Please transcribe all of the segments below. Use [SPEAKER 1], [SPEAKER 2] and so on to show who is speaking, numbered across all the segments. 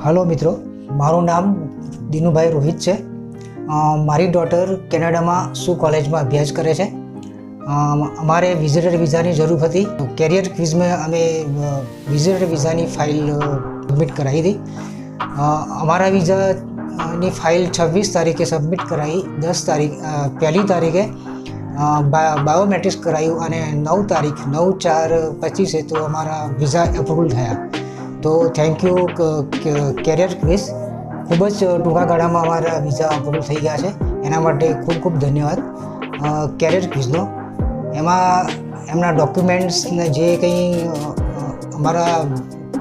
[SPEAKER 1] Hello मित्रों, मारू नाम दीनूभाई रोहित है। मारी डॉटर केनेडा में शू कॉलेज में अभ्यास करे छे। अमारे विजिटर वीज़ा की जरूरत थी। कैरियर क्विज में अमे विजिटर वीज़ा की फाइल सबमिट कराई थी। अमारा वीज़ा की फाइल 26 तारीखे सबमिट कराई। 10 तारीख पहली तारीखे बायोमेट्रिक्स करायु और 9 तारीख 9/4/25 है तो अमारा वीज़ा अप्रूवल थया। तो थैंक यू कैरियर क्विज। खूब ज टूंका गाड़ा में अमारा वीज़ा अप्रूवल थी गया है, एना माटे खूब खूब धन्यवाद कैरियर क्विजनो। एमां एमना डॉक्यूमेंट्स ने जे कहीं अमारा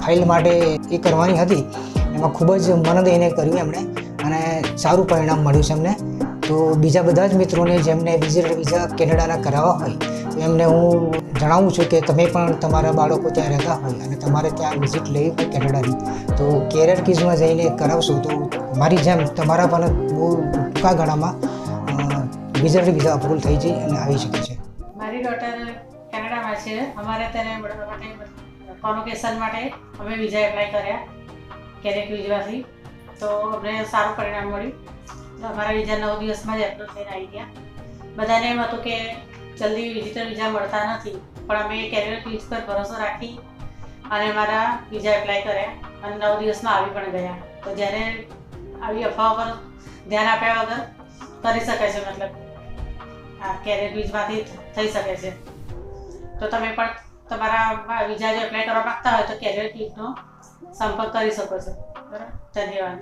[SPEAKER 1] फाइल माटे ए करवानी हती एमां खूब ज मन दईने कर्युं एमणे अने सारूं परिणाम मळ्युं छे एमने। तो बीजा बधा ज मित्रोने जेमने विजिटर वीज़ा केनेडाना करावा होय तो एमने हूँ जणावुं छुं के तमे पण तमारा बाळको त्यां रहेता होय अने तमारे त्यां विजिट लेवी होय केनेडानी तो कैरियर क्विजमां जईने करावशो तो मारी जेम तमारा पण बहु टूंका गाळामां विजिटर वीज़ा अप्रूवल थई जई अने आवी शके छे।
[SPEAKER 2] मारी डॉटर केनेडामां छे। अमारे त्याने माटे कॉन्वोकेशन माटे अमे वीज़ा एप्लाय कर्या कैरियर क्विजमांथी तो अમને સારું પરિણામ મળ્યું। તો અમારા વીઝા 9 દિવસમાં જ એપ્રુવ થઈને આવી ગયા। બધાને એમ હતું કે જલ્દી વિઝિટર વીઝા મળતા નથી, પણ અમે કેરિયર ક્વિઝ પર ભરોસો રાખી અને અમારા વીઝા એપ્લાય કર્યા અને 9 દિવસમાં આવી પણ ગયા। તો જ્યારે આવી અફવાઓ પર ધ્યાન આપ્યા વગર કરી શકે છે, મતલબ આ કેરિયર ક્વિઝમાંથી થઈ શકે છે। તો તમે પણ તમારા વીઝા જો એપ્લાય કરવા માંગતા હોય તો કેરિયર ક્વિઝનો સંપર્ક કરી શકો છો। બરાબર, ધન્યવાદ।